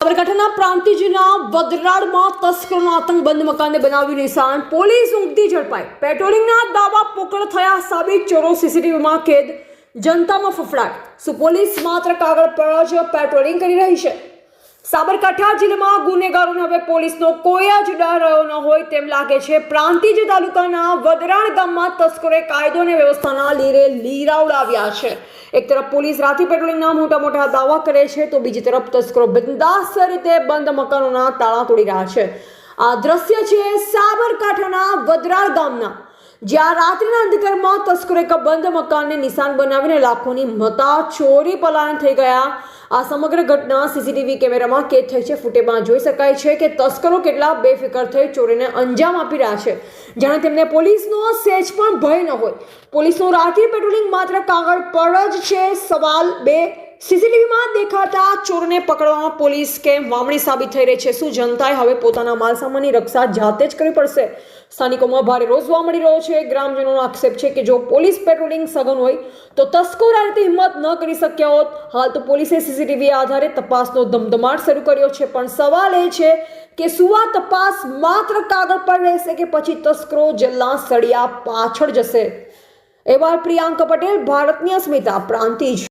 સાબરકાંઠાના પ્રાંતિજના વડરાળમાં તસ્કરોનો આતંક બંધ મકાનને બનાવ્યું નિશાન. પોલીસ ઊંઘતી ઝડપાઈ. પેટ્રોલિંગના દાવા પોકળ થયા સાબિત. ચોરો સીસીટીવીમાં કેદ. જનતામાં ફફડાટ. શું પોલીસ માત્ર કાગળ પર જ પેટ્રોલિંગ કરી રહી છે? સાબરકાંઠા જિલ્લામાં ગુનેગારોને હવે પોલીસનો કોઈ જ ડર રહ્યો ન હોય તેમ લાગે છે. પ્રાંતિજ તાલુકાના વડરાળ ગામમાં તસ્કરોએ કાયદો અને વ્યવસ્થાના લીરે લીરા ઉડાવ્યા છે. એક તરફ પોલીસ રાત્રિ પેટ્રોલિંગના મોટા દાવા કરે છે તો બીજી તરફ તસ્કરો બિંદાસ રીતે બંધ મકાનોના તાળા તોડી રહ્યા છે. આ દ્રશ્ય છે સાબરકાંઠાના વડરાળ ગામના, જ્યાં રાત્રિના અંધકારમાં તસ્કરો એક બંધ મકાનને નિશાન બનાવીને લાખોની મતા ચોરી પલાયન થઈ ગયા. આ સમગ્ર ઘટના સીસીટીવી કેમેરામાં કેદ થઈ છે. ફૂટેજમાં જોઈ શકાય છે કે તસ્કરો કેટલા બેફિકર થઈ ચોરીને અંજામ આપી રહ્યા છે, જાણે તેમને પોલીસનો સહેજ પણ ભય ન હોય. પોલીસનું રાત્રિ પેટ્રોલિંગ માત્ર કાગળ પર જ છે. સવાલ 2, સીસીટીવીમાં દેખાતા ચોરને પકડવામાં પોલીસ કેમ વામણી સાબિત થઈ રહી છે? શું જનતાએ હવે પોતાના માલસામાનની રક્ષા જાતે જ કરવી પડશે? સ્થાનિકોમાં ભારે રોષ જોવા મળી રહ્યો છે. ગ્રામજનોનો આક્ષેપ છે કે જો પોલીસ પેટ્રોલિંગ સઘન હોય તો તસ્કરો આ રીતે હિંમત ન કરી શક્યા હોત. હાલ તો પોલીસે સીસીટીવી આધારે તપાસનો ધમધમાટ શરૂ કર્યો છે, પણ સવાલ એ છે કે શું આ તપાસ માત્ર કાગળ પર રહેશે કે પછી તસ્કરો જેલના સળિયા પાછળ જશે? એવા પ્રિયાંક પટેલ, ભારતની અસ્મિતા, પ્રાંતિજ.